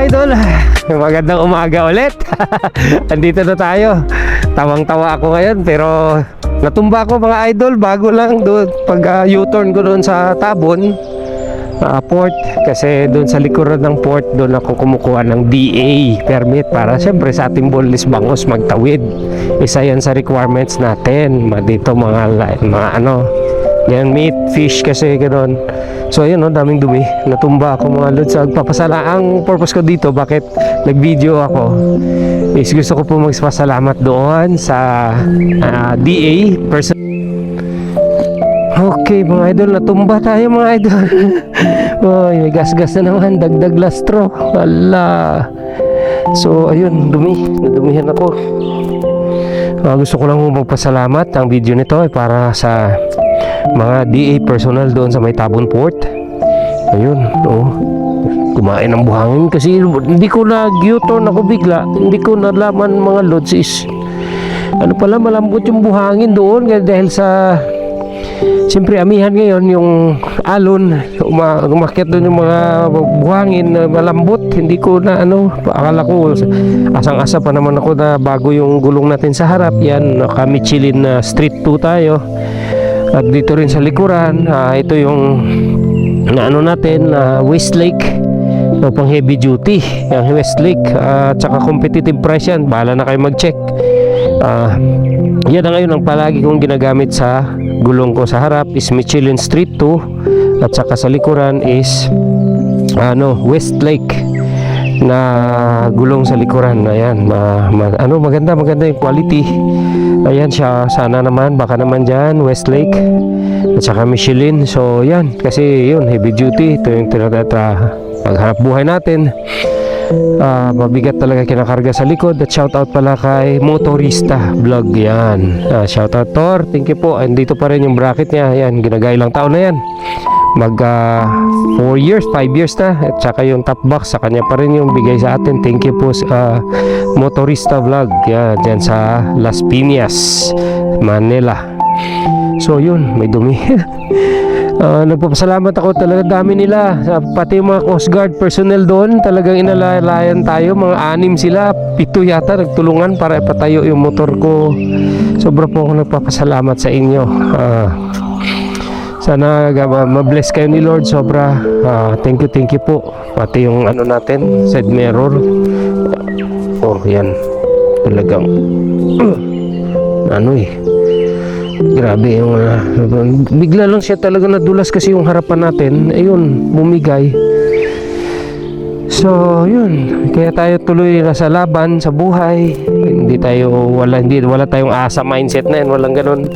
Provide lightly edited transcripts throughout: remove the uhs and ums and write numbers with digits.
idol, magandang umaga ulit. Andito na tayo. Tawang-tawa ako ngayon pero natumba ako mga idol bago lang doon pag U-turn ko doon sa Tabon port, kasi doon sa likuran ng port doon ako kumukuha ng DA permit para siyempre sa ating Bolis Bangos magtawid. Isa yan sa requirements natin dito mga ano yan, meat, fish kasi ganoon. So ayun, no, daming dumi. Natumba ako mga lods. Ang purpose ko dito, bakit nag-video ako, is gusto ko po magpasalamat doon sa DA person. Okay mga idol, natumba tayo mga idol. Oy, may gas-gas na naman, dagdag lastro. Ala. So ayun, nadumihan ako. Gusto ko lang magpasalamat. Ang video nito ay para sa mga DA personnel doon sa may Tabon Port. Ayun, kumain ng buhangin kasi hindi ko nag-U-turn ako bigla. Hindi ko nalaman mga lods is ano pala, malambot yung buhangin doon dahil sa siyempre amihan ngayon yung alon, umakyat doon yung mga buhangin na malambot. Hindi ko na akala ko asang-asa pa naman ako na bago yung gulong natin sa harap. Yan, naka-Michelin na Street 2 tayo. At dito rin sa likuran, ito yung natin, Westlake, pang heavy duty, yung Westlake, tsaka competitive price yan, bahala na kayo mag-check. Yan na ngayon ang palagi kong ginagamit sa gulong ko. Sa harap is Michelin Street 2 at saka sa likuran is Westlake na gulong sa likuran. Ayan, maganda yung quality. Ayan siya, sana naman, baka naman dyan Westlake at saka Michelin. So yan, kasi yun, heavy duty. Ito yung pagharap buhay natin. Mabigat talaga kinakarga sa likod. At shoutout pala kay Motorista Vlog. Yan, shoutout Tor, thank you po. Andito pa rin yung bracket niya. Yan, ginagailang taon na yan, mag 4 years, 5 years na. At saka yung top box sa kanya pa rin yung bigay sa atin. Thank you po Motorista Vlog. Yan, dyan sa Las Piñas, Manila. So yun, may dumi. Nagpapasalamat ako talaga, dami nila, pati yung mga Coast Guard personnel doon, talagang inalalayan tayo, mga 6 sila, 7 yata nagtulungan para ipatayo yung motor ko. Sobra po ako nagpapasalamat sa inyo. Sana ma-bless kayo ni Lord sobra. Thank you po. Pati yung natin, side mirror. Yan. Talagang grabe yung bigla lang siya talaga nadulas kasi yung harapan natin, ayun, bumigay. So yun, kaya tayo tuloy na sa laban sa buhay. Wala tayong asa mindset na yan, walang ganun.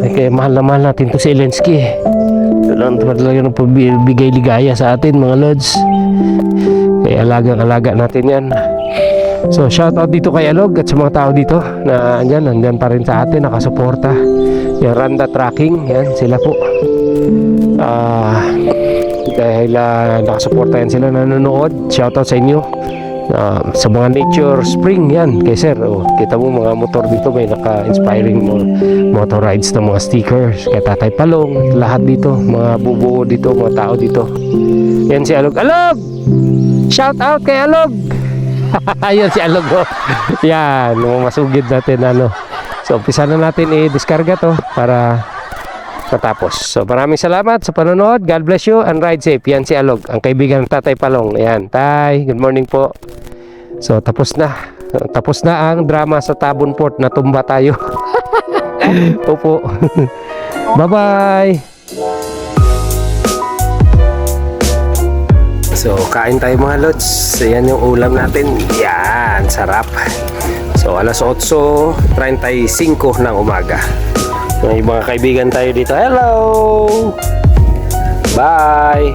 Kaya mahal na mahal natin to si Zelensky. Ito lang talaga ng bigay ligaya sa atin mga lods. Kaya alaga natin yan. So shout out dito kay Alog at sa mga tao dito na andyan pa rin sa atin, nakasuporta. Yung Randa Tracking, yan sila po. Dahil nakasuporta yan sila, nanonood. Shout out sa inyo. Sa mga nature spring, yan kay sir, kita mo mga motor dito, may naka-inspiring motor rides ng mga stickers kay Tatay Palong, lahat dito, mga bubuo dito, mga tao dito. Yan si Alog. Shout out kay Alog. Ayun si Alog. Yan, masugid natin so umpisa na natin i-discarga to para matapos. So maraming salamat sa panonood. God bless you and ride safe. Yan si Alog, ang kaibigan ng Tatay Palong. Ayan, Tay, good morning po. So tapos na ang drama sa Tabon Port. Natumba tayo. Opo. Bye bye. So kain tayo mga lods. Yan yung ulam natin. Yan, sarap. So alas 8:35 ng umaga. May mga kaibigan tayo dito. Hello. Bye.